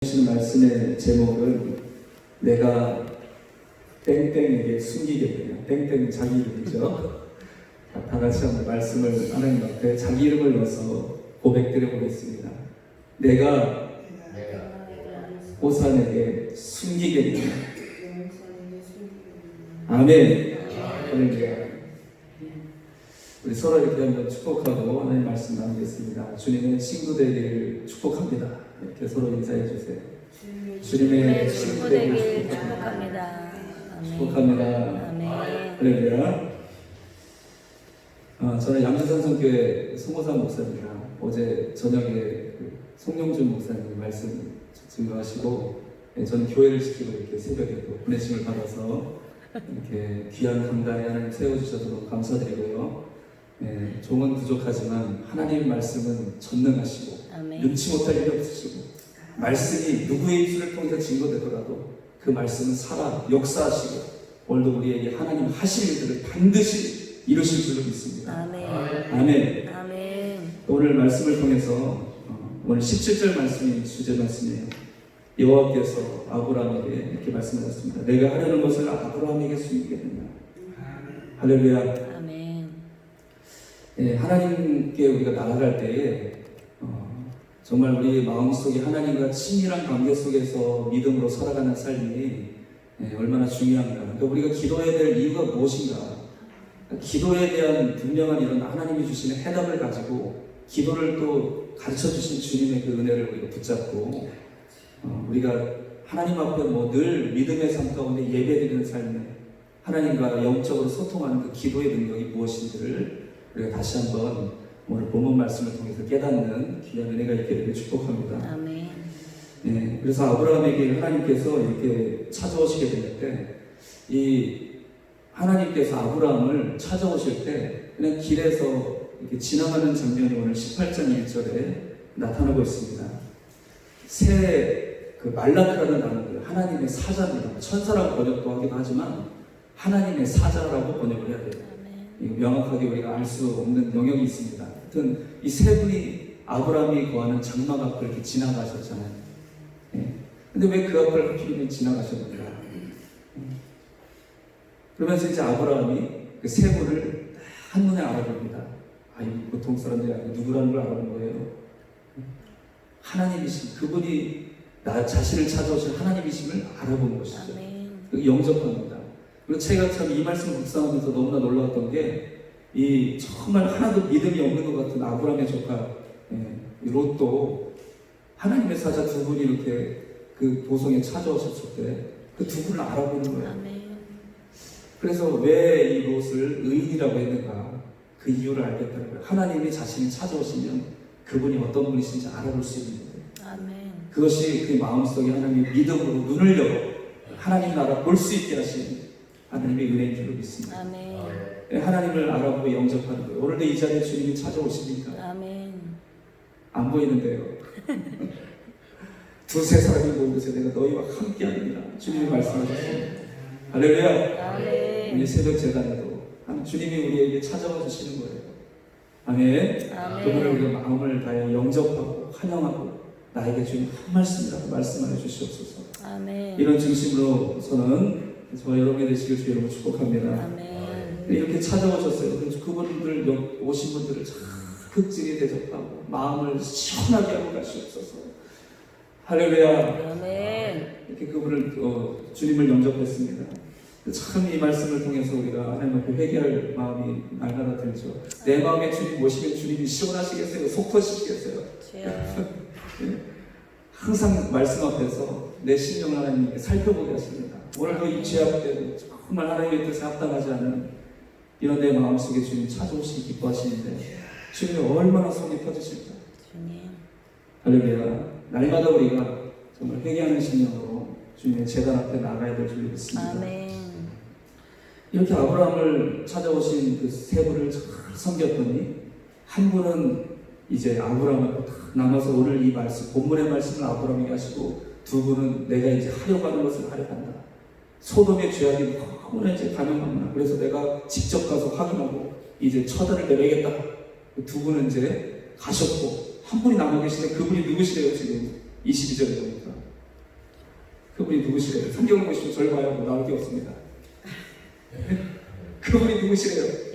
주신 말씀의 제목은 내가 땡땡에게 숨기게 되냐. 땡땡은 자기 이름이죠. 다 같이 한번 말씀을 하나님 앞에 자기 이름을 넣어서 고백드려 보겠습니다. 내가 오산에게 숨기게 되냐. 아멘. 할렐루야. 우리 서로 이렇게 한번 축복하고 하나님 말씀 나누겠습니다. 주님의 친구 되기를 축복합니다. 이렇게 서로 인사해 주세요. 주님의 친구 되기를 축복합니다. 축복합니다. 아멘. 할렐루야. 저는 양주산성교회 송호산 목사입니다. 어제 저녁에 송영준 목사님 말씀 증거하시고, 저는 교회를 지키고 이렇게 새벽에 또 보내심을 받아서 이렇게 귀한 강단에 하나님 세워주셔서 너무 감사드리고요. 종은 부족하지만 하나님 말씀은 전능하시고 아멘. 눈치 못할 일이 없으시고, 말씀이 누구의 입술을 통해서 증거되더라도 그 말씀은 살아 역사하시고 오늘도 우리에게 하나님 하실 일들을 반드시 이루실 줄로 믿습니다. 아멘. 아멘. 아멘. 오늘 말씀을 통해서 오늘 17절 말씀이 주제 말씀이에요. 여호와께서 아브라함에게 이렇게 말씀하셨습니다. 내가 하려는 것을 아브라함에게 숨기겠느냐. 할렐루야. 아멘. 하나님께 우리가 나아갈 때에 정말 우리 마음속에 하나님과 친밀한 관계 속에서 믿음으로 살아가는 삶이 얼마나 중요한가. 그러니까 우리가 기도해야 될 이유가 무엇인가. 기도에 대한 분명한 이런 하나님이 주시는 해답을 가지고 기도를 또 가르쳐 주신 주님의 그 은혜를 우리가 붙잡고 우리가 하나님 앞에 늘 믿음의 삶 가운데 예배드리는 삶에 하나님과 영적으로 소통하는 그 기도의 능력이 무엇인지를 우리가 다시 한번 오늘 본문 말씀을 통해서 깨닫는 귀한 은혜가 있게 되길 축복합니다. 아멘. 그래서 아브라함에게 하나님께서 이렇게 찾아오시게 될 때, 이 하나님께서 아브라함을 찾아오실 때 그냥 길에서 이렇게 지나가는 장면이 오늘 18장 1절에 나타나고 있습니다. 새 말라크라는 단어는 하나님의 사자입니다. 천사라고 번역도 하기도 하지만 하나님의 사자라고 번역을 해야 돼요. 명확하게 우리가 알 수 없는 영역이 있습니다. 하여튼 이 세 분이 아브라함이 거하는 장막 앞을 이렇게 지나가셨잖아요. 근데 왜 그 앞을 하필이면 지나가셨는가? 그러면서 이제 아브라함이 그 세 분을 한눈에 알아봅니다. 이 보통 사람들이 아니고 누구라는 걸 알아본 거예요. 하나님이신 그분이 나 자신을 찾아오신 하나님이심을 알아본 것이죠. 영접합니다. 그리고 제가 참 이 말씀을 묵상하면서 너무나 놀라웠던 게, 이 정말 하나도 믿음이 없는 것 같은 아브라함의 조카 롯도 하나님의 사자 두 분이 이렇게 그 도성에 찾아오셨을 때 그 두 분을 알아보는 거예요. 그래서 왜 이 롯을 의인이라고 했는가, 그 이유를 알겠다는 거예요. 하나님이 자신이 찾아오시면 그분이 어떤 분이신지 알아볼 수 있는 거예요. 그것이 그 마음속에 하나님의 믿음으로 눈을 열어 하나님 나라 볼 수 있게 하신 하나님의 은혜인 줄로 믿습니다. 하나님을 알아보고 영접하는 거예요. 오늘도 이 자리에 주님이 찾아오십니까? 안 보이는데요. 두세 사람이 모인 곳에 내가 너희와 함께하리라. 주님이 말씀하셨습니다. 할렐루야. 우리 새벽 재단에도 주님이 우리에게 찾아와 주시는 거예요. 아멘. 그분을 우리가 마음을 다해 영접하고 환영하고 나에게 주님 한 말씀이라도 말씀하여 주시옵소서. 이런 중심으로 저는 저와 여러분이 되시길 주 여러분 축복합니다. 이렇게 찾아오셨어요. 그래서 그분들 오신 분들을 극진히 대접하고 마음을 시원하게 하고 가시옵소서. 할렐루야. 이렇게 그분을 주님을 영접했습니다. 참 이 말씀을 통해서 우리가 하나님 앞에 회개할 마음이 날마다 들죠. 내 마음에 주님 모시면 주님이 시원하시겠어요? 속 터지시겠어요? 항상 말씀 앞에서 내 심령을 하나님께 살펴보게 하십니다. 오늘도 이 죄악 때도 정말 하나님의 뜻에 합당하지 않은 이런 내 마음속에 주님 찾아오시기 기뻐하시는데 주님이 얼마나 속이 터지실까. 할렐루야. 날마다 우리가 정말 회개하는 심령으로 주님의 제단 앞에 나가야 될 줄 믿습니다. 이렇게 아브라함을 찾아오신 그 세 분을 잘 섬겼더니 한 분은 이제 아브라함을 남아서 오늘 이 말씀, 본문의 말씀을 아브라함에게 하시고, 두 분은 내가 이제 하려고 하는 것을 하려 한다. 소돔의 죄악이 너무나 이제 가능하구나. 그래서 내가 직접 가서 확인하고 이제 처단을 내리겠다. 두 분은 이제 가셨고, 한 분이 남아 계시는데 그분이 누구시래요? 지금 22절에 보니까 그분이 누구시래요? 성경을 보시면 저를 봐야 뭐 나올 게 없습니다. 그분이 누구시래요?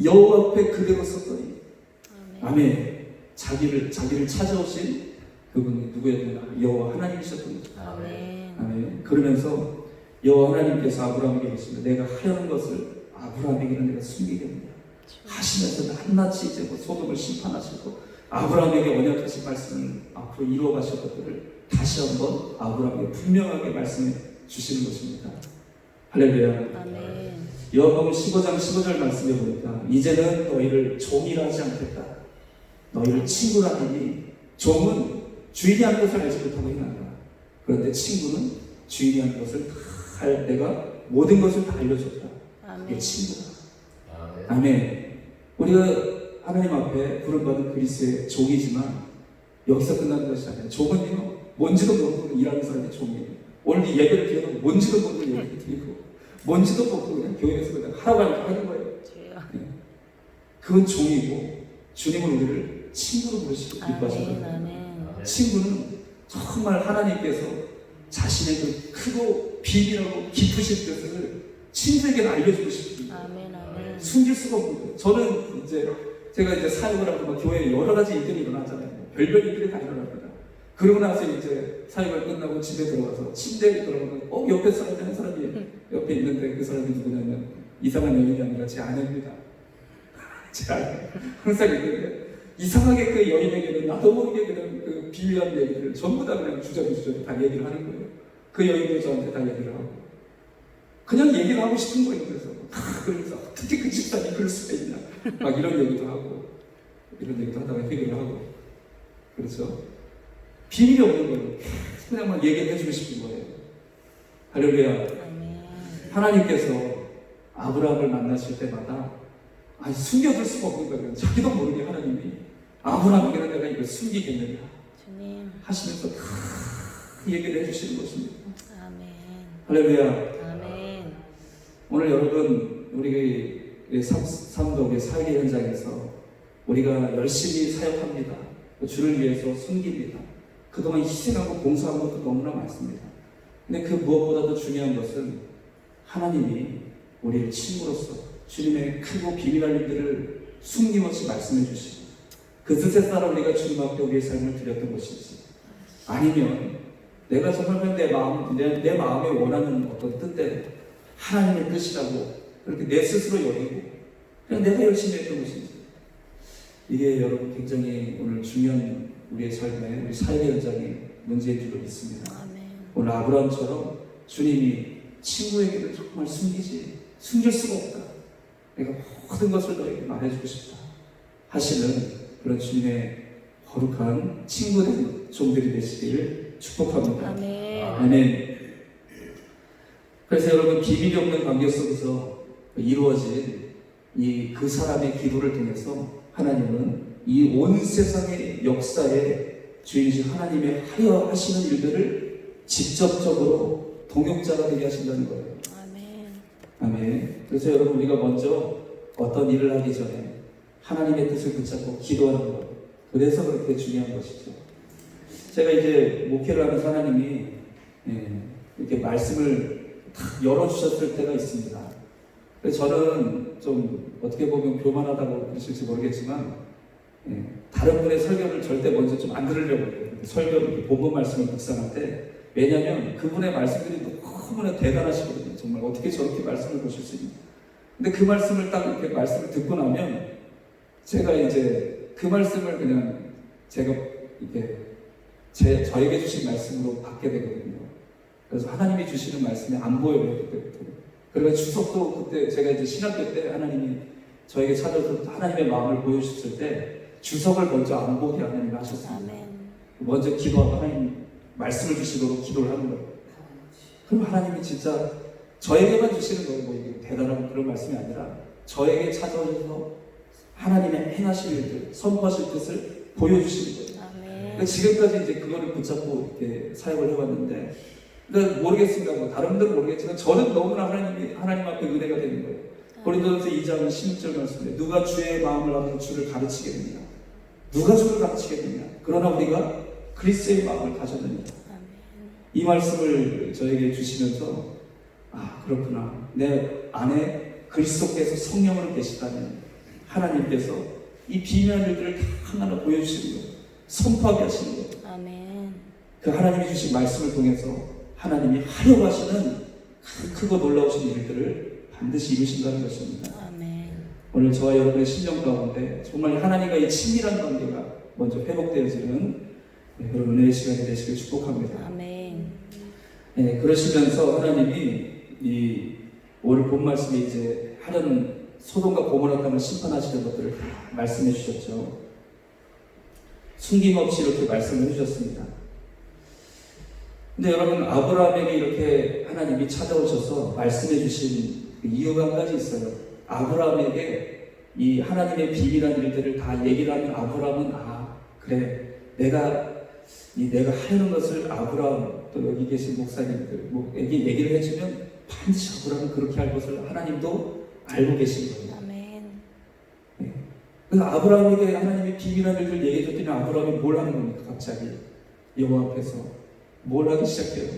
여호와 앞에 그대로 섰더니. 아멘. 자기를 찾아오신 그분이 누구였나? 여호와 하나님이셨던 거죠. 아멘. 그러면서 여호와 하나님께서 아브라함에게 이르시되 내가 하려는 것을 아브라함에게는 내가 숨기겠느냐 하시면서 낱낱이 이제 소돔을 심판하시고 아브라함에게 언약하신 말씀을 앞으로 이루어 가실 것들을 다시 한번 아브라함에게 분명하게 말씀해 주시는 것입니다. 할렐루야. 요한복음 15장 15절 말씀해 보니까 이제는 너희를 종이라 하지 않겠다. 너희를 친구라 하니 종은 주인이 하는 것을 알지 못하고 행한다. 그런데 친구는 주인이 하는 것을 다 내가 모든 것을 다 알려줬다. 그게 친구다. 아멘. 우리가 하나님 앞에 부름받은 그리스도의 종이지만 여기서 끝나는 것이 아니라 종은요 뭔지도 모르고 일하는 사람이 종이에요. 오늘 예배를 드려도 뭔지도 모르고 예배를 드리고 뭔지도 모르고 그냥 교회에서 그냥 하라고 하는 거예요. 네. 그건 종이고 주님은 우리를 친구로 부르시고 기뻐하시거든요. 친구는 정말 하나님께서 자신의 그 크고 비밀하고 깊으신 뜻을 친구에게 알려주고 싶습니다. 숨길 수가 없는 거예요. 저는 제가 이제 사역을 하고 막 교회에 여러 가지 일들이 일어나잖아요. 별별 일들이 다 일어납니다. 그러고 나서 이제 사역을 끝나고 집에 들어가서 침대에 들어가면 옆에 사람이 한 사람이 옆에 있는데 그 사람이 누구냐면 이상한 여인이 아니라 제 아내입니다. 제 아내. 항상 있는데 이상하게 그 여인에게는 나도 모르게 그냥 그 비밀한 얘기를 전부 다 그냥 주저리 다 얘기를 하는 거예요. 그 여인도 저한테 다 얘기를 하고 그냥 얘기를 하고 싶은 거예요. 그래서 어떻게 그 집사님이 그럴 수가 있냐 막 이런 얘기도 하고 이런 얘기도 하다가 해결을 하고 그렇죠. 비밀이 없는 거예요. 그냥 막 얘기를 해주고 싶은 거예요. 할렐루야. 하나님께서 아브라함을 만나실 때마다 숨겨둘 수가 없는 거예요. 자기도 모르게 하나님이 아브라함에게는 내가 이걸 숨기겠느냐 하시면서 다 얘기를 해주시는 것입니다. 할렐루야. 오늘 여러분 우리 삼독의 사회 현장에서 우리가 열심히 사역합니다. 주를 위해서 숨깁니다. 그동안 희생하고 봉사한 것도 너무나 많습니다. 근데 그 무엇보다도 중요한 것은 하나님이 우리를 친구로서 주님의 크고 비밀한 일들을 숨김없이 말씀해 주시고 그 뜻에 따라 우리가 주님 앞에 우리의 삶을 드렸던 것이지 아니면 내가 정말 내 마음에 원하는 어떤 뜻대로 하나님의 뜻이라고 그렇게 내 스스로 여기고 그냥 내가 열심히 했던 것이지 이게 여러분 굉장히 오늘 중요한 우리의 삶에 우리 사역의 현장에 문제인 줄로 믿습니다. 오늘 아브라함처럼 주님이 친구에게도 정말 숨길 수가 없다. 내가 모든 것을 너에게 말해주고 싶다 하시는 그런 주님의 거룩한 친구된 종들이 되시기를 축복합니다. 아멘. 그래서 여러분 비밀이 없는 관계 속에서 이루어진 그 사람의 기도를 통해서 하나님은 이 온 세상의 역사에 주인이신 하나님의 하려 하시는 일들을 직접적으로 동역자가 되게 하신다는 거예요. 아멘. 그래서 여러분 우리가 먼저 어떤 일을 하기 전에 하나님의 뜻을 붙잡고 기도하는 것. 그래서 그렇게 중요한 것이죠. 제가 이제 목회를 하면서 하나님이 이렇게 말씀을 탁 열어주셨을 때가 있습니다. 그래서 저는 좀 어떻게 보면 교만하다고 그러실지 모르겠지만 다른 분의 설교를 절대 먼저 좀 안 들으려고 해요. 설교를 본문 말씀을 묵상할 때 왜냐하면 그분의 말씀들이 너무나 대단하시거든요. 정말 어떻게 저렇게 말씀을 보실 수 있냐. 근데 그 말씀을 딱 이렇게 말씀을 듣고 나면 제가 이제 그 말씀을 그냥 제가 이렇게 저에게 주신 말씀으로 받게 되거든요. 그래서 하나님이 주시는 말씀이 안 보여요. 그때부터. 그리고 주석도 그때 제가 이제 신학교 때 하나님이 저에게 찾아서 하나님의 마음을 보여주셨을 때 주석을 먼저 안 보게 하나님이 하셨습니다. 먼저 기도하고 하나님 말씀을 주시도록 기도를 하는 거예요. 그럼 하나님이 진짜 저에게만 주시는 거예요. 뭐 이게 대단한 그런 말씀이 아니라 저에게 찾아오셔서 하나님의 행하실 일들, 선포하실 뜻을 보여주시는 거예요. 그러니까 지금까지 이제 그거를 붙잡고 이렇게 사역을 해왔는데, 그러니까 모르겠습니다. 뭐 다른 분들은 모르겠지만 저는 너무나 하나님 앞에 은혜가 되는 거예요. 고린도전서 2장 16절 말씀에 누가 주의 마음을 알아서 주를 가르치겠느냐? 누가 주를 가르치겠느냐? 그러나 우리가 그리스도의 마음을 가졌느냐? 이 말씀을 저에게 주시면서 그렇구나. 내 안에 그리스도께서 성령으로 계시다면 하나님께서 이 비밀한 일들을 다 하나하나 보여주시는 거예요. 선포하게 하시는 거예요. 아멘. 그 하나님이 주신 말씀을 통해서 하나님이 하려고 하시는 크고 놀라우신 일들을 반드시 이루신다는 것입니다. 아멘. 오늘 저와 여러분의 심령 가운데 정말 하나님과 이 친밀한 관계가 먼저 회복되어지는 그런 은혜의 시간이 되시길 축복합니다. 아멘. 네, 그러시면서 하나님이 이 오늘 본 말씀에 이제 하려는 소돔과 고모라 땅을 심판하시는 것들을 다 말씀해 주셨죠. 숨김없이 이렇게 말씀을 해주셨습니다. 근데 여러분, 아브라함에게 이렇게 하나님이 찾아오셔서 말씀해 주신 그 이유가 한 가지 있어요. 아브라함에게 이 하나님의 비밀한 일들을 다 얘기를 하면 아브라함은 그래, 내가 하려는 것을 아브라함, 또 여기 계신 목사님들에게 얘기를 해주면 반드시 아브라함은 그렇게 할 것을 하나님도 알고 계신 거예요. 아멘. 네. 그래서 아브라함에게 하나님의 비밀한 일들 얘기해 줬더니 아브라함이 뭘 하는 겁니까? 갑자기 여호와 앞에서 뭘 하기 시작해요?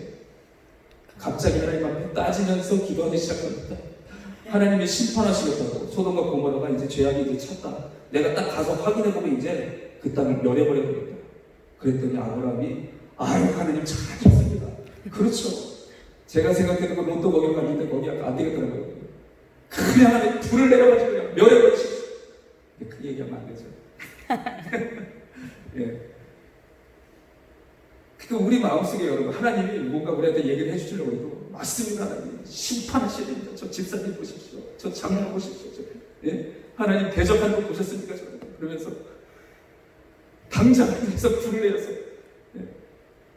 갑자기 하나님 앞에 따지면서 기도하기 시작합니다. 하나님이 심판하시겠다고. 소돔과 고모라가 이제 죄악이 이제 찼다. 내가 딱 가서 확인해 보면 이제 그 땅을 멸해버려 버렸다. 그랬더니 아브라함이 하나님 잘하셨습니다. 그렇죠. 제가 생각해도 그 로또 거기 갔는데 거기 안 되겠더라고요. 그냥 하나님 불을 내려가지고 그냥 멸해버리십시오. 그 얘기하면 안 되죠. 예. 그러니까 우리 마음속에 여러분, 하나님이 뭔가 우리한테 얘기를 해주시려고 해도 맞습니다. 하나님 심판하셔야 됩니다. 저 집사님 보십시오. 저 장로 보십시오. 예? 하나님 대접하는 거 보셨습니까? 그러면서 당장 그래서 불을 내어서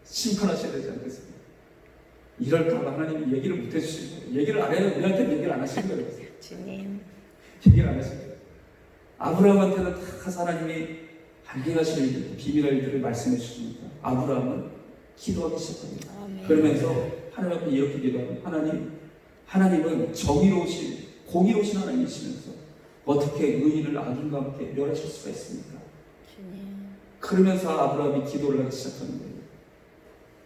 심판하셔야 되지 않겠습니까? 이럴까봐 하나님이 얘기를 못 해주시는 거예요. 얘기를 안 해도 우리한테 얘기를 안 하시는 거예요. 주님. 얘기를 안 하시는 거예요. 아브라함한테는 다 가서 하나님이 발견하시는 일들, 비밀할 일들을 말씀해 주십니다. 아브라함은 기도하기 시작합니다. 아멘. 그러면서 하나님 앞에 이렇게 기도합니다. 하나님은 정의로우신, 공의로우신 하나님이시면서 어떻게 의인을 악인과 함께 멸하실 수가 있습니까? 주님. 그러면서 아브라함이 기도를 하기 시작하는 거예요.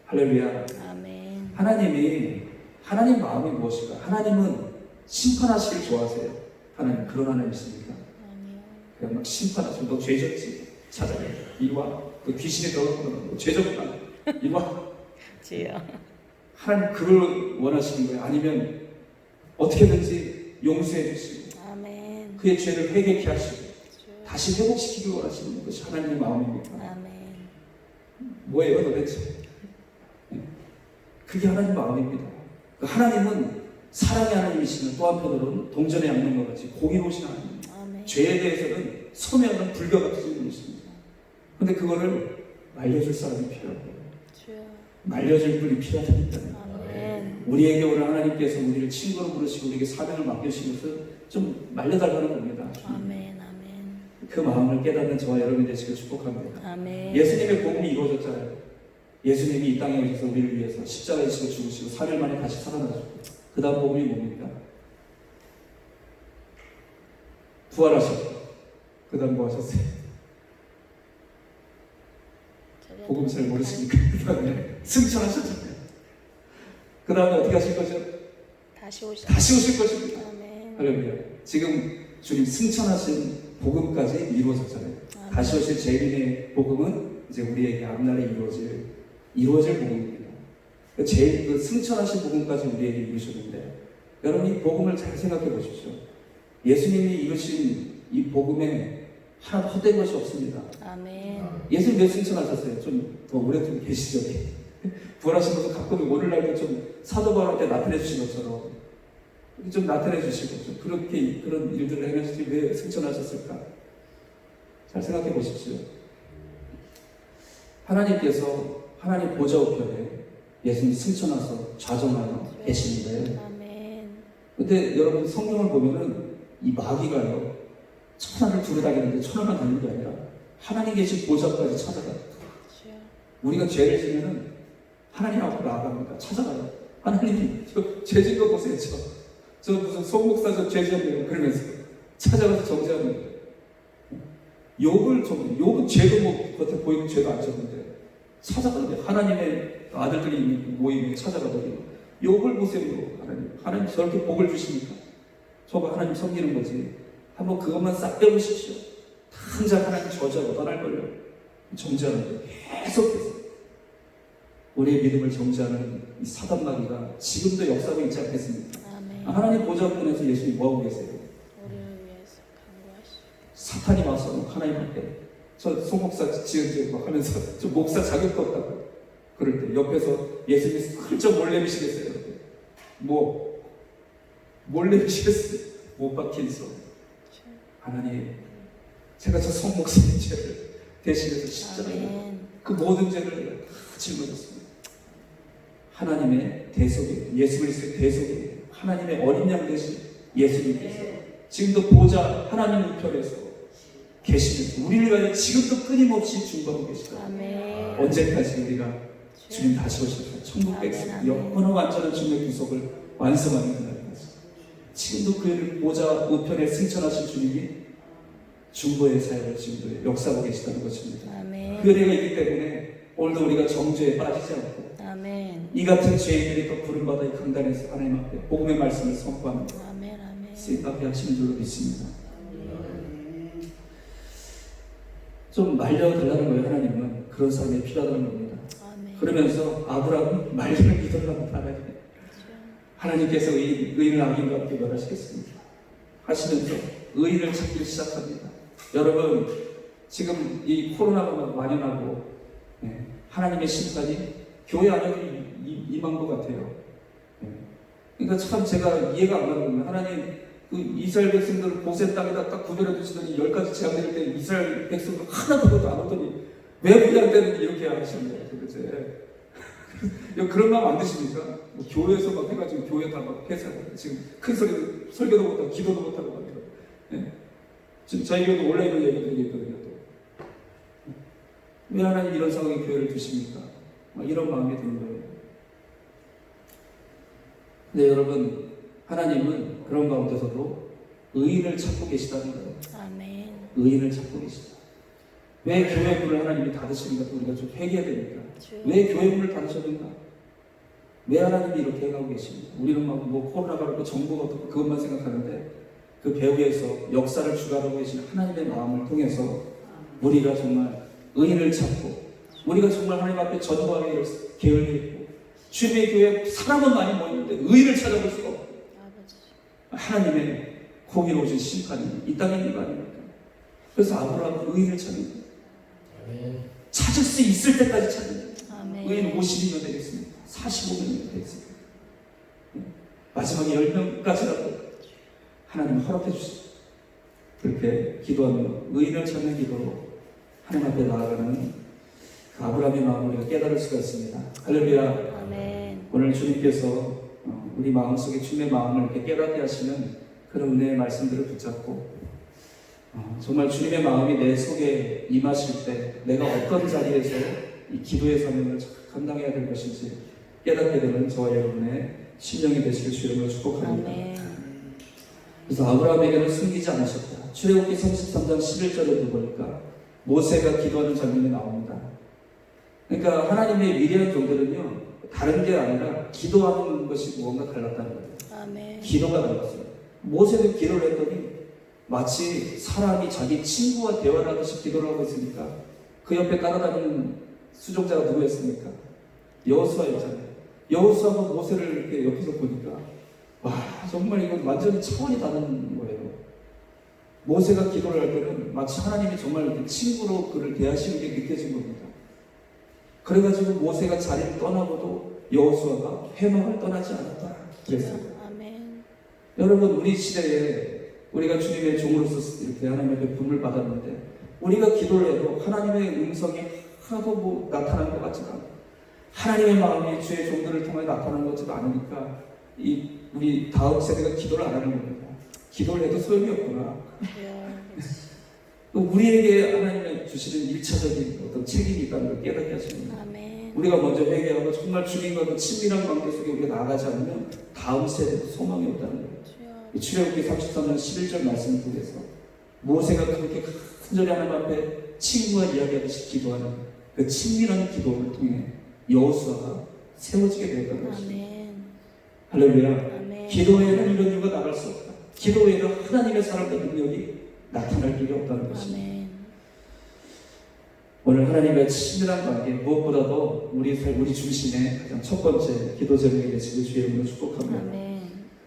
할렐루야. 아멘. 하나님 마음이 무엇일까? 하나님은 심판하시길 좋아하세요. 하나님 그런 하나님이십니까? 아니요. 그냥 막 심판하시면 너 죄졌지? 찾아내. 이리 와. 그 귀신이 들어가면 너 죄졌구나. 이리 와. 주여. 하나님 그걸 원하시는 거예요. 아니면 어떻게든지 용서해 주시고 아멘. 그의 죄를 회개케 하시고 주여. 다시 회복시키길 원하시는 것이 하나님의 마음입니다. 아멘. 뭐예요 도대체? 그게 하나님 마음입니다. 하나님은 사랑의 하나님이시면 또 한편으로는 동전의 양면과 같이 공의로우신 하나님입니다. 아멘. 죄에 대해서는 소멸하는 불과 같은 분이십니다. 그런데 그거를 말려줄 사람이 필요하고 주여. 말려줄 분이 필요하다니까. 아멘. 우리에게 오늘 하나님께서 우리를 친구로 부르시고 우리에게 사명을 맡겨주신 것은 좀 말려달라는 겁니다. 아멘. 아멘. 그 마음을 깨닫는 저와 여러분이 되시길 축복합니다. 아멘. 예수님의 복음이 이루어졌잖아요. 예수님이 이 땅에 오셔서 우리를 위해서 십자가에 지고 죽으시고 3일 만에 다시 살아나셨고 그 다음 복음이 뭡니까? 부활하셨고 그 다음 뭐 하셨어요? 복음 잘 모르시니까 그 다음에 승천하셨잖아요. 그 다음에 어떻게 하실 거죠? 다시 오실 것입니다. 아멘. 할렐루야. 지금 주님 승천하신 복음까지 이루어졌잖아요. 아멘. 다시 오실 재림의 복음은 이제 우리에게 앞날에 이루어질 복음입니다. 그 승천하신 복음까지 우리에게 이루셨는데 여러분 이 복음을 잘 생각해 보십시오. 예수님이 이루신 이 복음에 하나도 헛된 것이 없습니다. 아멘. 예수님 몇 승천하셨어요? 좀 더 오래 좀 계시죠. 부활하신 것도 가끔 오늘날도 좀 사도 바울 때 나타내 주신 것처럼 좀 나타내 주시고 좀 그렇게 그런 일들을 행하시지 왜 승천하셨을까? 잘 생각해 보십시오. 하나님께서 하나님 보좌 우편에 예수님 승천하서 좌정하여 계시는데 아멘. 근데 여러분 성경을 보면은 이 마귀가요 천하를 두루다니는데 천하만 다니는 게 아니라 하나님 계신 보좌까지 찾아가요. 우리가 죄를 지면은 하나님 앞으로 나아갑니다. 찾아가요. 하나님 죄 지은 거 보세요. 저 무슨 송목사 저 죄 지었네요. 그러면서 찾아가서 정죄하는 거예요. 욕은 죄도 뭐 겉에 보이는 죄도 안 졌는데 찾아가더니 하나님의 아들들이 있는 그 모임에 찾아가더니 욥을 보세요. 하나님 저렇게 복을 주시니까 저거 하나님 섬기는 거지. 한번 그것만 싹 빼보십시오. 당장 하나님 저주하고 떠날 걸요. 정죄하는 거예요. 계속해서 우리의 믿음을 정죄하는 이 사단마귀가 지금도 역사하고 있지 않겠습니까? 아멘. 하나님 보좌권에서 예수님 뭐하고 계세요? 우리를 위해서 간구하시고. 사탄이 와서 하나님 앞에 저 송목사 지은 막 하면서 저 목사 자격도 없다고 그럴 때 옆에서 예수님이 슬쩍 몰래 미시겠어요? 뭐 몰래 미시겠어요? 못 박힌 소 하나님 제가 저 송목사의 죄를 대신해서 십자가에 그 모든 죄를 다 짊어졌습니다. 하나님의 대속에 예수 그리스도의 대속에 하나님의 어린 양 되신 예수님께서 지금도 보좌 하나님 우편에서 계시면서 우리를 위하여 지금도 끊임없이 중보하고 계시다. 언제까지 우리가 주님 다시 오실까? 천국 백성 영원한 완전한 주님의 구속을 완성하는 그날까지 지금도 그 보좌 우편에 승천하신 주님이 중보의 사역을 지금도 역사하고 계시다는 것입니다. 그 은혜가 있기 때문에 오늘도 우리가 정죄에 빠지지 않고 이 같은 죄인들이 또 부름받아 이 강단에서 하나님 앞에 복음의 말씀을 선포합니다. 쓰임받게 하시는 줄로 믿습니다. 좀 말려달라는 거예요. 하나님은 그런 사람이 필요하다는 겁니다. 그러면서 아브라함은 말리는 기도를 합니다. 하나님께서 의인을 악인과 함께 멸하시겠습니다. 하시면서 의인을 찾기 시작합니다. 여러분 지금 이 코로나가 만연하고 하나님의 심판이 교회 안에도 임한 것 같아요. 그러니까 참 제가 이해가 안 가는 거예요. 하나님 그 이스라엘 백성들을 고센 땅에다 딱 구별해 두시더니 10가지 재앙 내릴 때 이스라엘 백성들 하나도 그것도 안 오더니 왜 그냥 때는 이렇게 하시는 거예요 도대체. 그런 마음 안 드십니까? 뭐 교회에서 막 해가지고 교회 다 막 폐쇄하고 지금 큰 소리로 설교도 못하고 기도도 못하고 막 이런. 지금 저희 교회도 온라인으로 얘기도 있거든요. 왜 하나님 이런 상황에 교회를 두십니까? 막 이런 마음이 드는 거예요. 근데 여러분 하나님은 그런 가운데서도 의인을 찾고 계시다는 거예요. 의인을 찾고 계시다. 왜 교회 문을 하나님이 닫으시는가 우리가 좀 회개해야 됩니까? 왜 교회 문을 닫으셨는가? 왜 하나님이 이렇게 해가고 계십니까? 우리는 막 뭐 코로나가 그렇고 정부가 어떻고 그것만 생각하는데 그 배후에서 역사를 주관하고 계신 하나님의 마음을 통해서 우리가 정말 의인을 찾고 우리가 정말 하나님 앞에 전도하게 게을리했고 주님의 교회에 사람은 많이 모이는데 의인을 찾아볼 수가 없고 하나님의 공의로우신 심판이 이 땅에 있는 거 아닙니까? 그래서 아브라함은 의인을 찾는 거예요. 찾을 수 있을 때까지 찾는 거예요. 의인 50이면 되겠습니다. 45년이면 되겠습니다. 마지막에 10명까지라도 하나님 허락해 주시죠. 그렇게 기도하며 의인을 찾는 기도로 하나님 앞에 나아가는 그 아브라함의 마음을 우리가 깨달을 수가 있습니다. 할렐루야. 오늘 주님께서 우리 마음속에 주님의 마음을 이렇게 깨닫게 하시는 그런 은혜의 말씀들을 붙잡고 정말 주님의 마음이 내 속에 임하실 때 내가 어떤 자리에서 이 기도의 사명을 감당해야 될 것인지 깨닫게 되는 저와 여러분의 심령이 되시길 주님으로 축복합니다. 그래서 아브라함에게는 숨기지 않으셨다. 출애굽기 33장 11절에도 보니까 모세가 기도하는 장면이 나옵니다. 그러니까 하나님의 위대한 종들은요 다른 게 아니라 기도하는 것이 무언가 달랐다는 거예요. 기도가 달랐어요. 모세도 기도를 했더니 마치 사람이 자기 친구와 대화를 하듯이 기도를 하고 있으니까 그 옆에 따라다니는 수종자가 누구였습니까? 여호수아였잖아요. 여호수아가 모세를 이렇게 옆에서 보니까 와 정말 이건 완전히 차원이 다른 거예요. 모세가 기도를 할 때는 마치 하나님이 정말 친구로 그를 대하시는 게 느껴진 겁니다. 그래가지고 모세가 자리를 떠나고도 여호수아가 회막을 떠나지 않았다 그랬어요. 여러분 우리 시대에 우리가 주님의 종으로서 이렇게 하나님의 베품을 받았는데 우리가 기도를 해도 하나님의 음성이 하나도 뭐 나타나는 것 같지가 않고 하나님의 마음이 주의 종들을 통해 나타나는 것 같지가 않으니까 우리 다음 세대가 기도를 안 하는 겁니다. 기도를 해도 소용이 없구나. 우리에게 하나님의 주시는 1차적인 어떤 책임이 있다는 걸 깨닫게 하시는 거예요. 우리가 먼저 회개하고 정말 주님과 그 친밀한 관계 속에 우리가 나아가지 않으면 다음 세대도 소망이 없다는 거예요. 출애굽기 33장 11절 말씀을 통해서 모세가 그렇게 간절히 하나님 앞에 친구와 이야기하듯이 기도하는 그 친밀한 기도를 통해 여호수아가 세워지게 되었던 것입니다. 아멘. 할렐루야. 아멘. 기도에는 이런 이유가 나갈 수 없다. 기도에는 하나님의 사람의 능력이 나타날 길이 없다는 것입니다. 아멘. 오늘 하나님의 친밀한 관계, 무엇보다도 우리 중심의 가장 첫 번째 기도 제목이 되시길 주의 이름으로 축복합니다. 아멘.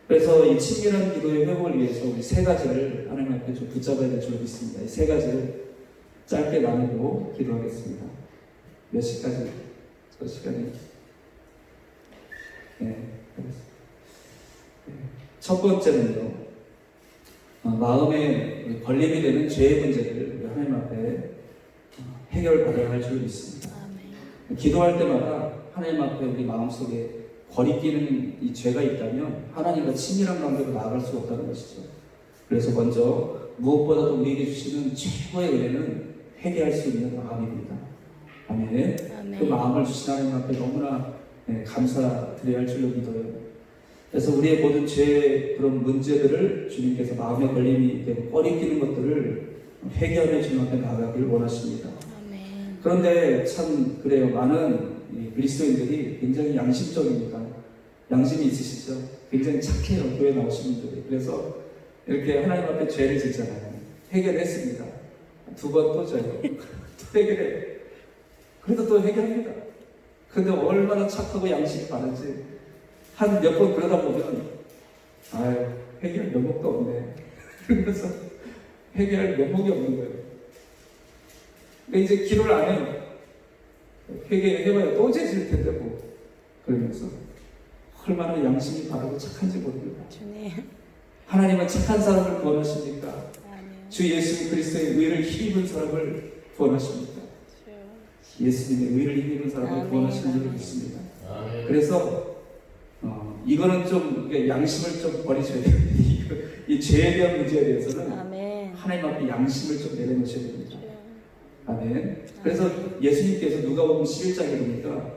그래서 이 친밀한 기도의 회복을 위해서 우리 세 가지를 하나님 앞에 좀 붙잡아야 될 줄 믿습니다. 이 세 가지를 짧게 나누고 기도하겠습니다. 몇 시까지? 저 시간이? 네, 알겠습니다. 네. 첫 번째는요, 마음에 걸림이 되는 죄의 문제를 하나님 앞에 해결받아야 할 줄 믿습니다. 아멘. 기도할 때마다 하나님 앞에 우리 마음속에 거리끼는 이 죄가 있다면 하나님과 친밀한 관계로 나아갈 수가 없다는 것이죠. 그래서 먼저 무엇보다도 우리에게 주시는 최고의 은혜는 회개할 수 있는 마음입니다. 아멘. 아멘. 그 마음을 주신 하나님 앞에 너무나 감사드려야 할 줄로 믿어요. 그래서 우리의 모든 죄의 그런 문제들을 주님께서 마음에 걸림이 되고 꺼리끼는 것들을 회개하며 주님 앞에 나아가기를 원하십니다. 아멘. 그런데 참 그래요. 많은 그리스도인들이 굉장히 양심적입니다. 양심이 있으시죠? 굉장히 착해요. 교회 나오시는 분들이. 그래서 이렇게 하나님 앞에 죄를 짓잖아요. 해결했습니다. 두 번 또 져요. 또 해결해요. 그래도 또 해결합니다. 근데 얼마나 착하고 양심이 많은지 한 몇 번 그러다 보면 아유 해결 면목도 없네. 그러면서 해결할 면목이 없는 거예요. 근데 이제 기도를 안 해요. 회개해봐야 또 죄질 텐데 뭐. 그러면서 얼마나 양심이 바르고 착한지 모릅니다. 주님. 하나님은 착한 사람을 구원하십니까? 아멘. 주 예수 그리스도의 의를 힘입은 사람을 구원하십니까? 주여. 예수님의 의를 힘입은 사람을 아멘. 구원하시는 줄 아멘. 믿습니다. 그래서 이거는 좀 양심을 좀 버리셔야 돼요. 이 죄에 대한 문제에 대해서는 아멘. 하나님 앞에 양심을 좀 내려놓으셔야 됩니다. 주여. 아멘. 그래서 예수님께서 누가복음 11장에 보니까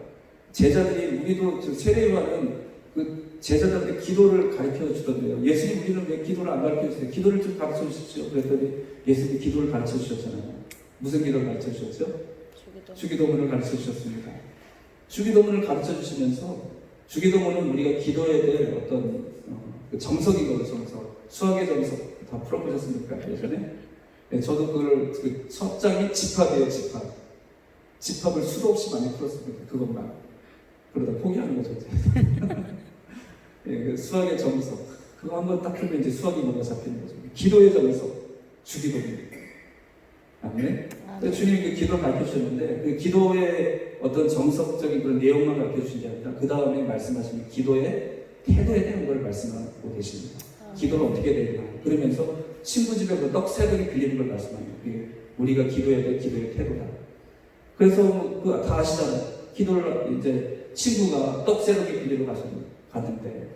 제자들이 우리도 세례요한은 그 제자들한테 기도를 가르쳐 주던데요. 예수님 우리는 왜 기도를 안 가르쳐 주세요? 기도를 좀 가르쳐 주십시오. 그랬더니 예수님이 기도를 가르쳐 주셨잖아요. 무슨 기도를 가르쳐 주셨죠? 주기도문을 가르쳐 주셨습니다. 주기도문을 가르쳐 주시면서 주기도문은 우리가 기도해야 될 어떤 그 정석이거든요. 정석. 수학의 정석 다 풀어보셨습니까? 예전에? 네, 저도 그걸 그 첫 장이 집합이에요. 집합. 집합을 수도 없이 많이 풀었습니다. 그것만. 그러다 포기하는 거죠. 네, 그 수학의 정석. 그거 한번 딱 풀면 이제 수학이 뭔가 잡히는 거죠. 기도의 정석. 주기도문. 아멘. 주님이 그 기도를 가르쳐 주셨는데 그 기도의 어떤 정석적인 그런 내용만 가르쳐 주신 게 아니라 그 다음에 말씀하신 기도의 태도에 대한 걸 말씀하고 계십니다. 기도를 어떻게 해야 되나 그러면서 친구 집에 그 떡 세 덩이 빌리는 걸 말씀합니다. 그게 우리가 기도해야 될 기도의 태도다. 그래서 그 다 아시잖아요. 기도를 이제 친구가 떡 세 덩이 빌리러 갔는데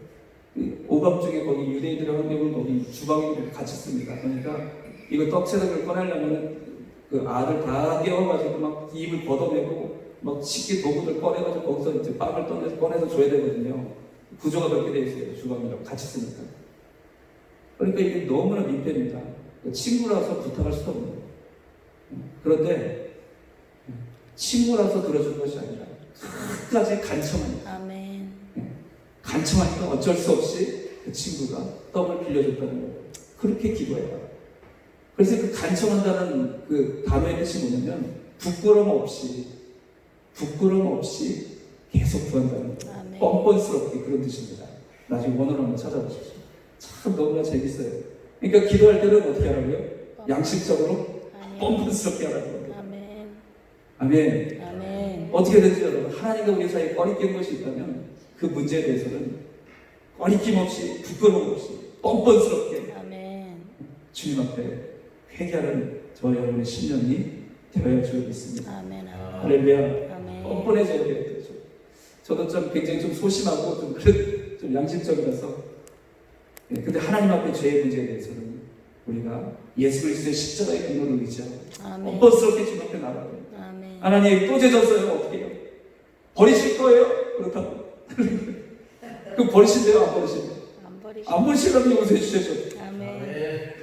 오밤중에 거기 유대인들의 환경은 거기 주방에 같이 씁니다. 그러니까 이거 떡 세 덩이를 꺼내려면 그 알을 다 깨워가지고 막 입을 걷어내고 막 식기 도구들 꺼내가지고 거기서 이제 빵을 꺼내서 줘야 되거든요. 구조가 그렇게 되어 있어요. 주방이랑 같이 쓰니까. 그러니까 이게 너무나 민폐입니다. 친구라서 부탁할 수도 없는 거예요. 그런데 친구라서 들어주는 것이 아니라 끝까지 간청하니까. 아멘. 간청하니까 어쩔 수 없이 그 친구가 떡을 빌려줬다는 거예요. 그렇게 기도해요. 그래서 그 간청한다는 그 단어의 뜻이 뭐냐면 부끄럼 없이 계속 구한다는 거예요. 아멘. 뻔뻔스럽게 그런 뜻입니다. 나중에 원어를 한번 찾아보십시오. 참 너무나 재밌어요. 그러니까 기도할 때는 어떻게 하라고요? 양식적으로 아멘. 뻔뻔스럽게 하라는 겁니다. 아멘. 아멘. 아멘. 어떻게든지 여러분 하나님과 우리 사이에 꺼리낀 것이 있다면 그 문제에 대해서는 꺼리낌 없이 부끄러움 없이 뻔뻔스럽게 아멘. 주님 앞에 회개하는 저 여러분의 신령이 되어야 줄 믿습니다. 아멘. 할렐루야. 아멘. 뻔뻔해져야 돼요. 저도 좀 굉장히 좀 소심하고 좀 양심적이라서. 근데 하나님 앞에 죄의 문제에 대해서는 우리가 예수 그리스도의 십자가의 공로를 의지하고 아멘. 뻔뻔스럽게 주님 앞에 나가요. 아멘. 하나님 또 죄졌어요. 어떻게 해요? 버리실 거예요? 그렇다고. 그 버리신대요? 안 버리신대요? 안 버리시려면 용서해 주셔야죠. 아멘.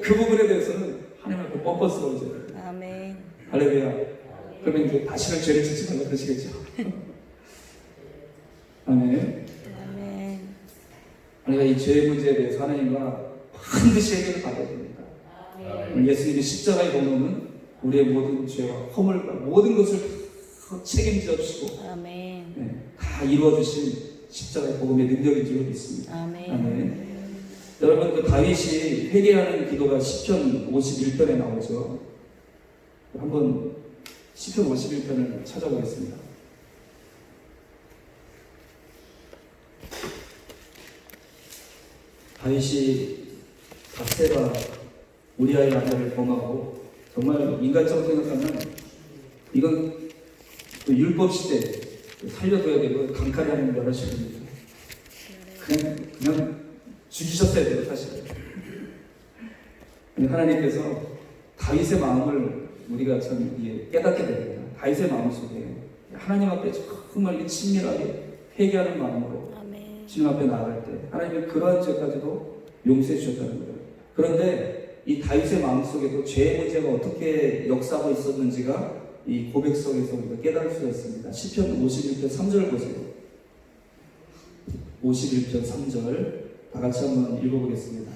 그 부분에 대해서는 하나님 앞에 뻔뻔스러워져요. 아멘. 할렐루야. 그러면 이제 다시는 죄를 짓지 말라 그러시겠죠. 아멘. 아멘. 우리가 이 죄의 문제에 대해서 하나님과 반드시 해결을 받아야 됩니다. 예수님이 십자가의 공로는 우리의 모든 죄와 허물과 모든 것을 책임져 주시고 아멘. 다 이루어 주신 십자가의 복음의 능력인 줄 믿습니다. 아멘. 아멘. 여러분 그 다윗이 회개하는 기도가 시편 51편에 나오죠. 한번 시편 51편을 찾아보겠습니다. 다윗이 바세바 우리아의 아내를 범하고 정말 인간적으로 생각하면 이건 그 율법 시대 살려둬야 되고 강간하는 여러시입니다. 그냥 죽이셨어야 돼요 사실. 하나님께서 다윗의 마음을 우리가 참 깨닫게 됩니다. 다윗의 마음 속에 하나님 앞에 정말 친밀하게 회개하는 마음으로 아멘. 주님 앞에 나아갈 때 하나님은 그러한 죄까지도 용서해 주셨다는 거예요. 그런데 이 다윗의 마음 속에도 죄의 문제가 어떻게 역사하고 있었는지가 이 고백 속에서 우리가 깨달을 수가 있습니다. 시편 51편 3절 보세요. 51편 3절 다 같이 한번 읽어보겠습니다.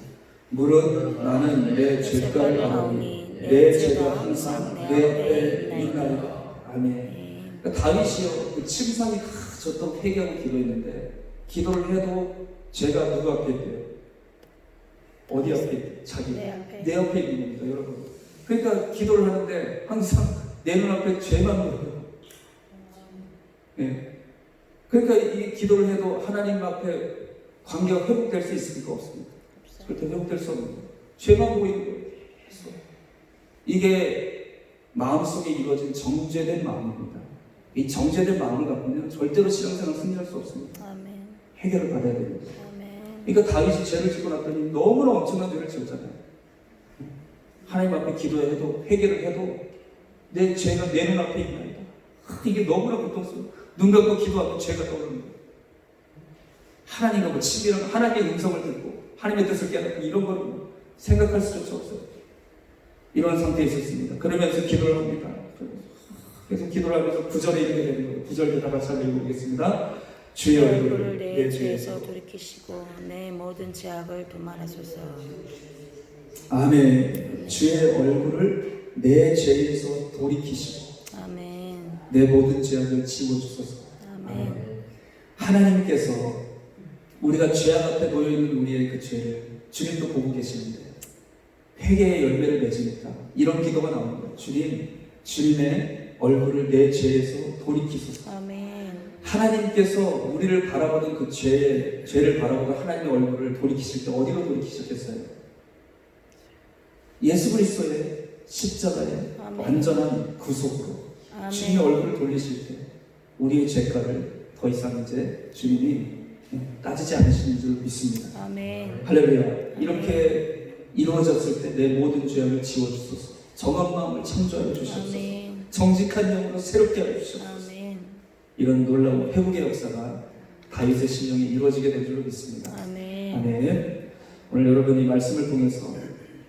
무릇 나는 내 죄가를 아오니 내 죄가 항상 내 앞에 있나이다. 아멘. 그러니까 다윗이요 그 침상이 졌던 회개하고 기도했는데 기도를 해도 죄가 누구 앞에 있대요? 어디 앞에 있대요? 자기 내 앞에 있는 겁니다 여러분. 그러니까 기도를 하는데 항상 내 눈앞에 죄만 보여요. 네. 그러니까 이 기도를 해도 하나님 앞에 관계가 회복될 수 있습니까? 없습니까? 절대 회복될 수 없는 거예요. 죄만 보이는 거예요. 이게 마음속에 이루어진 정죄된 마음입니다. 이 정죄된 마음을 갖고는 절대로 신앙생활 승리할 수 없습니다. 아멘. 해결을 받아야 됩니다. 아멘. 그러니까 다윗이 죄를 짓고 났더니 너무나 엄청난 죄를 지었잖아요. 하나님 앞에 기도해도 회개를 해도 내 죄가 내 눈앞에 있나이다. 이게 너무나 고통스러워. 눈 감고 기도하면 죄가 떠오르는 거예요. 하나님과 뭐 친밀한 하나님의 음성을 듣고 하나님의 뜻을 깨닫고 이런 거는 생각할 수조차 없어요. 이런 상태에 있었습니다. 그러면서 기도를 합니다. 그래서 기도를 하면서 9절에 이르게 되는 거예요. 9절 다 같이 한번 읽어보겠습니다. 주의 얼굴을 내 죄에서 돌이키시고 내 모든 죄악을 도말하소서. 아멘. 주의 얼굴을 내 죄에서 돌이키시고 아멘. 내 모든 죄악을 지워주소서. 아멘. 하나님께서 우리가 죄악 앞에 놓여있는 우리의 그 죄를 주님도 보고 계시는데 회개의 열매를 맺으니까 이런 기도가 나오는 거예요. 주님, 주님의 얼굴을 내 죄에서 돌이키소서. 아멘. 하나님께서 우리를 바라보던 그 죄를 바라보고 하나님의 얼굴을 돌이키실 때 어디로 돌이키셨겠어요? 예수 그리스도의 십자가의 아멘. 완전한 구속으로 아멘. 주님의 얼굴을 돌리실 때 우리의 죄가를 더 이상 이제 주님이 따지지 않으시는 줄 믿습니다. 아멘. 할렐루야. 이렇게 이루어졌을 때 내 모든 죄악을 지워주소서. 정한 마음을 창조하여 주시옵소서. 아멘. 정직한 영으로 새롭게 하여 주시옵소서. 아멘. 이런 놀라운 회복의 역사가 다윗의 심령에 이루어지게 될 줄로 믿습니다. 아멘. 아멘. 오늘 여러분이 말씀을 통해서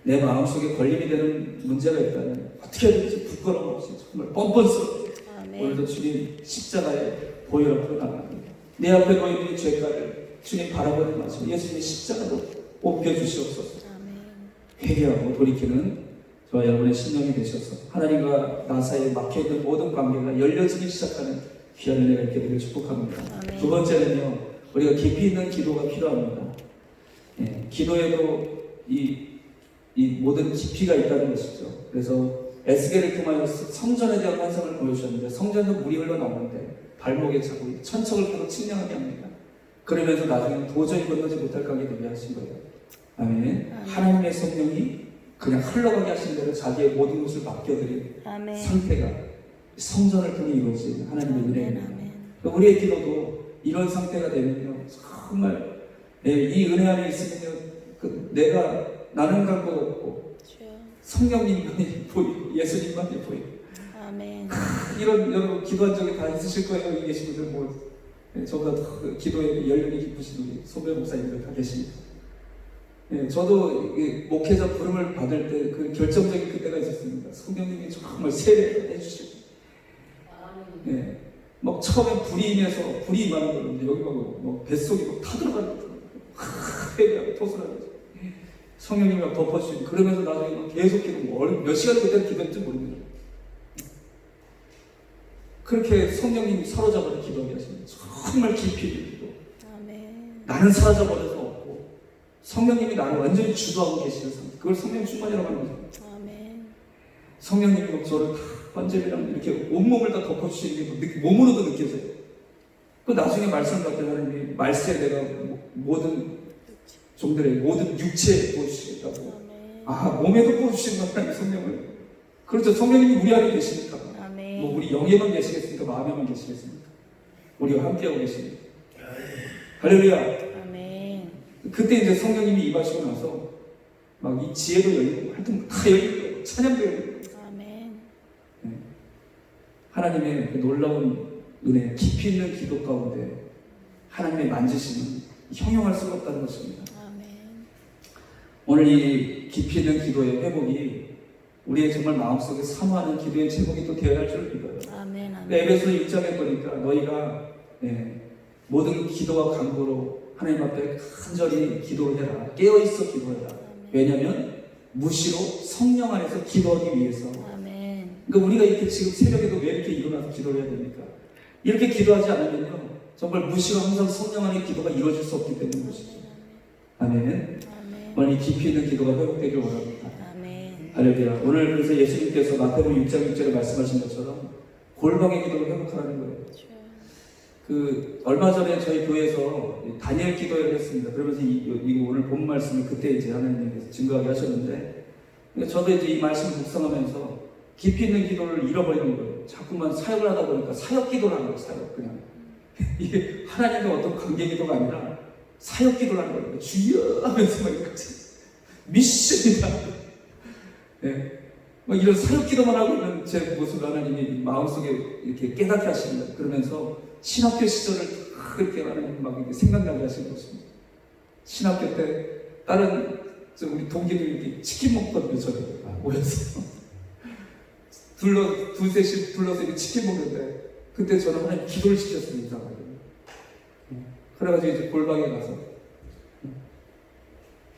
내 마음속에 걸림이 되는 문제가 있다면 어떻게 하든지 부끄러움 없이 정말 뻔뻔스럽게 아멘. 오늘도 주님 십자가에 보혈 앞으로 나갑니다. 내 앞에 놓여있는 죄가를 주님 바라보는 마시고 예수님의 십자가로 옮겨주시옵소서. 아멘. 회개하고 돌이키는 저와 여러분의 심령이 되셔서 하나님과 나 사이에 막혀있는 모든 관계가 열려지기 시작하는 귀한 은혜가 있게 되길 축복합니다. 아멘. 두 번째는요, 우리가 깊이 있는 기도가 필요합니다. 기도에도 이 모든 깊이가 있다는 것이죠. 그래서 에스겔을 통하여 성전에 대한 환상을 보여주셨는데 성전에서 물이 흘러나오는데 발목에 차고 천척을 계속 측량하게 합니다. 그러면서 나중에 도저히 건너지 못할 가게 되게 하신 거예요. 아멘. 하나님의 성령이 그냥 흘러가게 하신 대로 자기의 모든 것을 맡겨드린 아멘. 상태가 성전을 통해 이루어진 하나님의 은혜입니다. 아멘. 우리의 기도도 이런 상태가 되면요, 정말 이 은혜 안에 있으면요, 내가 나는 갈 것 없고 성령님만이 보이고 예수님만이 보이고 아멘. 이런 여러분 기도한 적이 다 있으실 거예요. 여기 계신 분들 저보다 더 기도에 연륜이 깊으신 우리 소배 목사님들 다 계십니다. 저도 목회자 부름을 받을 때 그 결정적인 그때가 있었습니다. 성령님이 정말 세례를 해주시고 예. 막 처음에 불이 임해서 불이 임하는 거는데 여기 막 뱃속이 막 타들어가는 거예요. 회개하고 토설하면서 성령님이 막 덮어주시고 그러면서 나중에 막 계속 기도 몇 시간 그때 기도했는지 모르겠어요. 그렇게 성령님이 사로잡아서 기도하게 하시는 정말 깊이 있는 기도. 아멘. 나는 사라져버려서 없고 성령님이 나를 완전히 주도하고 계시는 상태. 그걸 성령 충만이라고 하는 거죠. 아멘. 성령님이 저를 다 완전히랑 이렇게 온몸을 다 덮어주시는 게 몸으로도 느껴져요. 그 나중에 말씀 받을 하나님이 말세에 내가 모든 종들의 모든 육체에 보여주시겠다고. 아, 몸에도 보여주시는 하나님 성령을. 그렇죠. 성령님이 우리 안에 계시니까. 아멘. 뭐 우리 영에만 계시겠습니까? 마음에만 계시겠습니까? 우리와 함께하고 계시니까. 할렐루야. 아멘. 그때 이제 성령님이 임하시고 나서 막 이 지혜도 열리고 하여튼 다 열리고 찬양도 열리고. 아멘. 하나님의 그 놀라운 은혜, 깊이 있는 기도 가운데 하나님의 만지심은 형용할 수가 없다는 것입니다. 아멘. 오늘 이 깊이 있는 기도의 회복이 우리의 정말 마음속에 사모하는 기도의 제목이 또 되어야 할 줄 믿어요. 아멘. 아멘. 에베소 1장에 보니까 너희가 모든 기도와 간구로 하나님 앞에 간절히 기도를 해라. 깨어있어 기도해라. 왜냐하면 무시로 성령 안에서 기도하기 위해서. 아멘. 그러니까 우리가 이렇게 지금 새벽에도 왜 이렇게 일어나서 기도를 해야 됩니까? 이렇게 기도하지 않으면요 정말 무시로 항상 성령 안의 기도가 이루어질 수 없기 때문인 것이죠. 아멘. 아멘. 오늘 이 깊이 있는 기도가 회복되길 원합니다. 아멘. 할렐루야. 오늘 그래서 예수님께서 마태복음 6장 6절에 말씀하신 것처럼 골방의 기도를 회복하라는 거예요. 그 얼마 전에 저희 교회에서 다니엘 기도회를 했습니다. 그러면서 이 오늘 본 말씀을 그때 이제 하나님께서 증거하게 하셨는데, 저도 이제 이 말씀을 묵상하면서 깊이 있는 기도를 잃어버리는 거예요. 자꾸만 사역을 하다 보니까 사역 기도를 하는 거예요. 사역 그냥 이게 하나님과 어떤 관계 기도가 아니라 사역 기도를 하는 거예요. 주여 하면서 막 이렇게 미션이다. 네. 막 이런 사역 기도만 하고 있는 제 모습을 하나님이 마음속에 이렇게 깨닫게 하십니다. 그러면서 신학교 시절을 그렇게 하나님 막 이렇게 생각나게 하시는 것입니다. 신학교 때 다른 우리 동기들이 이렇게 치킨 먹거든요. 저를 모여서 두셋씩 불러서 이렇게 치킨 먹는데 그때 저는 하나님 기도를 시켰습니다. 이상하게. 그래가지고 이제 골방에 가서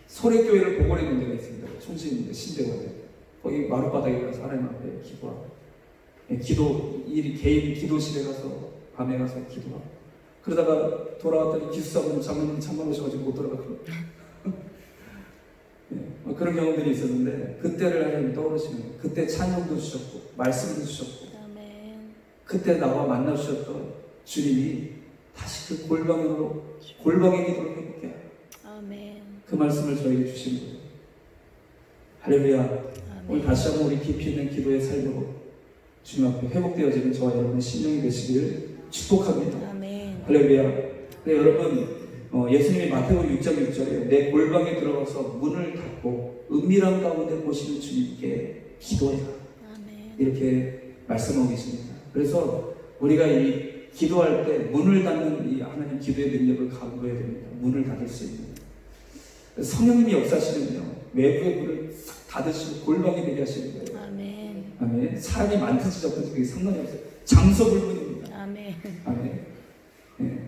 소래교회를 복원해 놓은 데가 있습니다. 총신인데 신대원에 거기 마룻바닥에 가서 하나님 앞에 기도하고 개인 기도실에 가서 밤에 가서 기도하고 그러다가 돌아왔더니 기숙사분 장로님 잠만 오셔가지고 못 돌아가고 그런 경험들이 있었는데 그때를 하나님 떠오르시면 그때 찬양도 주셨고 말씀도 주셨고 아멘. 그때 나와 만나 주셨던 주님이 다시 그 골방의 기도를 회복해 하라. 아멘. 그 말씀을 저에게 주신 거예요. 할렐루야. 아멘. 오늘 다시 한번 우리 깊이 있는 기도의 삶으로 주님 앞에 회복되어지는 저와 여러분의 심령이 되시기를 축복합니다. 아멘. 할렐루야. 네, 여러분 예수님이 마태복음 6장 6절에 내 골방에 들어가서 문을 닫고 은밀한 가운데 보시는 주님께 기도해라. 아멘. 이렇게 말씀하고 계십니다. 그래서 우리가 이 기도할 때 문을 닫는 이 하나님 기도의 능력을 강구해야 됩니다. 문을 닫을 수 있는. 성령님이 역사하시면요 외부의 문을 싹 닫으시고 골방이 되게 하시는 거예요. 아멘. 아멘. 사람이 많든지 적든지 그게 상관이 없어요. 장소 불문입니다. 아멘. 아멘. 네.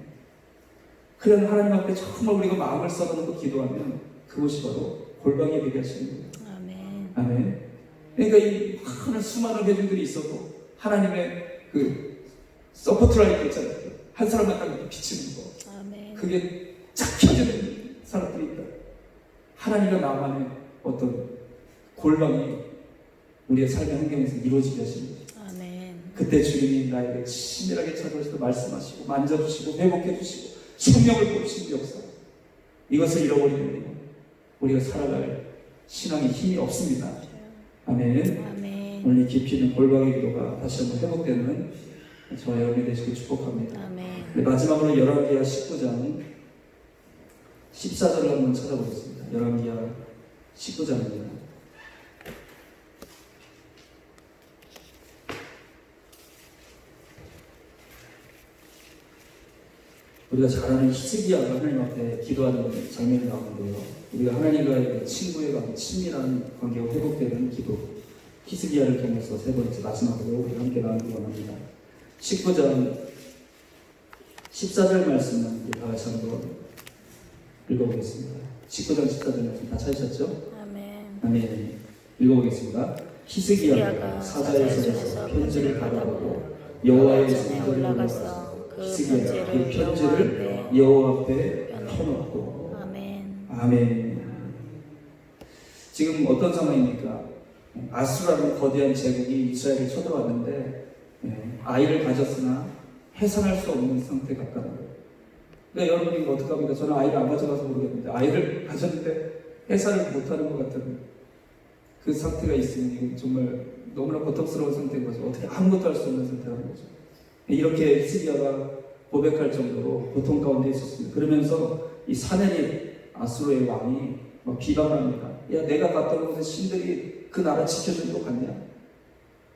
그런 하나님 앞에 정말 우리가 마음을 쏟아놓고 기도하면 그것이 바로 골방이 되게 하시는 거예요. 아멘. 아멘. 그러니까 이 많은 수많은 회중들이 있어도 하나님의 그 서포트 라이트 있잖아요. 한 사람만 딱 이렇게 비치는 거. 아멘. 그게 쫙 펴지는 사람들이 있다. 하나님과 나만의 어떤 골방이 우리의 삶의 환경에서 이루어지게 하시는 거죠. 아멘. 그때 주님이 나에게 친밀하게 찾아오셔서 말씀하시고 만져주시고 회복해주시고 성령을 부으시는 역사. 이것을 잃어버리면 우리가 살아갈 신앙의 힘이 없습니다. 아멘. 아멘. 오늘 깊이 있는 골방의 기도가 다시 한번 회복되는 저와 여러분이 되시길 축복합니다. 아멘. 마지막으로 열왕기하 19장 14절을 한번 찾아보겠습니다. 열왕기하 19장입니다. 우리가 잘 아는 히스기야가 하나님 앞에 기도하는 장면이 나오는데요. 우리가 하나님과의 친구의 관계, 친밀한 관계가 회복되는 기도, 히스기야를 통해서 세 번째 마지막으로 우리 함께 나누기 원합니다. 19장 14절 말씀을 우리 다 같이 한번 읽어보겠습니다. 19장 14절 말씀 다 찾으셨죠? 아멘. 아멘. 읽어보겠습니다. 히스기야가 사자의 손에서 편지를 받아보고 여호와의 전에 성전에 올라가서 올라가서 그 히스기야가 그 편지를 편지를 여호와 앞에 펴놓고 아멘. 아멘. 지금 어떤 상황입니까? 아수라는 거대한 제국이 이스라엘을 쳐들어왔는데 아이를 가졌으나 해산할 수 없는 상태에 갔다는 거예요. 그러니까 여러분이 어떡합니까? 저는 아이를 안 가져가서 모르겠는데 아이를 가졌는데 해산을 못하는 것 같은 그 상태가 있으면 이건 정말 너무나 고통스러운 상태인 거죠. 어떻게 아무것도 할 수 없는 상태라는 거죠. 이렇게 히스기야가 고백할 정도로 고통 가운데 있었습니다. 그러면서 이 사내립 아수르의 왕이 막 비방합니다. 야, 내가 갔던 곳에 신들이 그 나라 지켜준 것 같냐?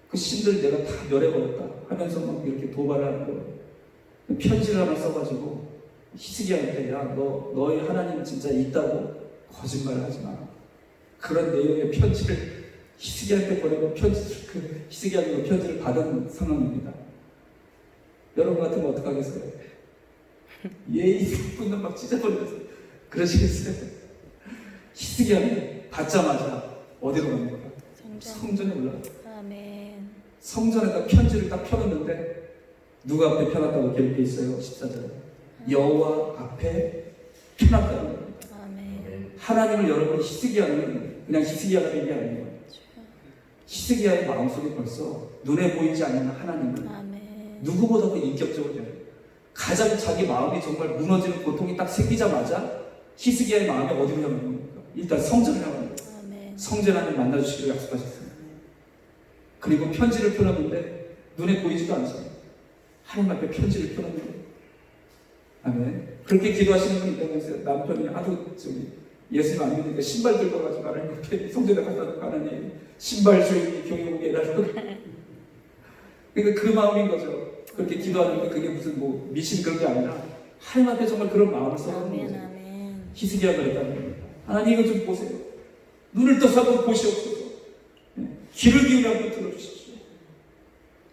그 신들 내가 다 멸해버렸다 하면서 막 이렇게 도발을 하는 거예요. 편지를 하나 써가지고 히스기야한테 야, 너의 하나님 진짜 있다고 거짓말 하지 마. 그런 내용의 편지를 히스기야한테 보내고 히스기야가 그 편지를 받은 상황입니다. 여러분 같으면 어떡하겠어요? 예의 분은 막 찢어버리면서 그러시겠어요? 히스기야는 받자마자 어디로 가는 거야? 성전에 올라가. 아멘. 성전에다 편지를 딱 펴놓는데 누가 앞에 펴놨다고 기록돼 있어요? 14절에 여호와 앞에 펴놨다는 겁니다. 아멘. 하나님을 여러분 히스기야는 그냥 히스기야가 된 게 아니에요. 히스기야의 마음속에 벌써 눈에 보이지 않는 하나님을 아멘. 누구보다도 인격적으로 돼요. 가장 자기 마음이 정말 무너지는 고통이 딱 생기자마자 히스기야의 마음이 어디로 향하는 겁니까? 일단 성전을 향하는 거예요. 아멘. 성전 안에 만나주시기로 약속하셨습니다. 그리고 편지를 펴놨는데 눈에 보이지도 않잖아요. 하나님 앞에 편지를 펴놨는데 아멘. 그렇게 기도하시는 분이 있다면서요. 남편이 하도 예수님 안 믿으니까 신발 들고 가지고 하나님 앞에 성전에 갖다 놓고 하나님 신발 주인이 경영하게 해달라고. 그러니까 그 마음인 거죠. 그렇게 기도하니까 그게 무슨 뭐 미신 그런 게 아니라 하나님 앞에 정말 그런 마음을 써놓는 아멘. 거죠. 아멘. 히스기야가 그랬다는 겁니다. 하나님 이거 좀 보세요. 눈을 떠서 한번 보시옵소서. 귀를 기울여 한번 들어주십시오.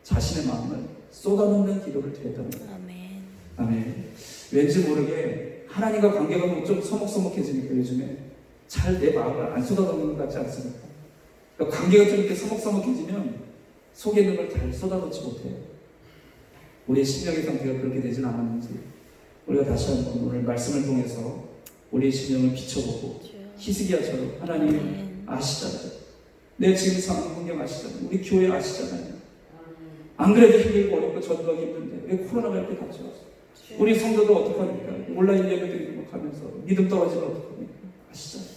자신의 마음을 쏟아놓는 기도를 드렸다는 겁니다. 아멘. 아멘. 왠지 모르게 하나님과 관계가 좀 서먹서먹해지니까 요즘에 잘 내 마음을 안 쏟아놓는 것 같지 않습니까? 그러니까 관계가 좀 이렇게 서먹서먹해지면 속에 있는 걸 잘 쏟아놓지 못해요. 우리의 심령의 상태가 그렇게 되진 않았는지 우리가 다시 한번 오늘 말씀을 통해서 우리의 심령을 비춰보고 히스기야처럼 하나님 아시잖아요. 내 지금 상황 환경 아시잖아요. 우리 교회 아시잖아요. 안 그래도 힘들고 어렵고 전도하기 힘든데 왜 코로나가 이렇게 닥쳐왔어? 우리 성도들 어떡합니까? 온라인 예배드리고 하면서 믿음 떨어지면 어떡합니까? 아시잖아요.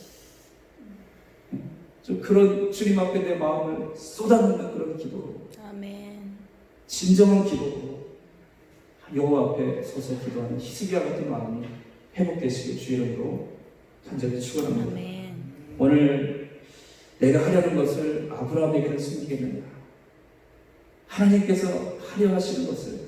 좀 그런 주님 앞에 내 마음을 쏟아놓는 그런 기도로 아멘. 진정한 기도로 여호와 앞에 서서 기도하는 히스기야 같은 마음이 회복되시길 주 이름으로 간절히 축원합니다. 아멘. 오늘 내가 하려는 것을 아브라함에게는 숨기겠느냐? 하나님께서 하려 하시는 것을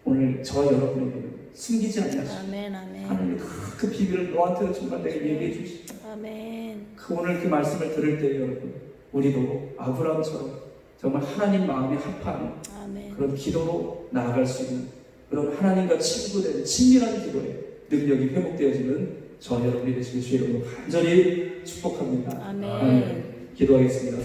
오늘 저와 여러분에게는 숨기지 않으시고 아멘. 아멘. 하나님 그 비밀을 너한테는 정말 내가 얘기해 주시죠. 아멘. 오늘 그 말씀을 들을 때 여러분 우리도 아브라함처럼 정말 하나님 마음에 합한 아멘. 그런 기도로 나아갈 수 있는 그런 하나님과 친구된 친밀한 기도의 능력이 회복되어지는 저 여러분이 되시길 주의 이름으로 간절히 축복합니다. 아멘. 기도하겠습니다.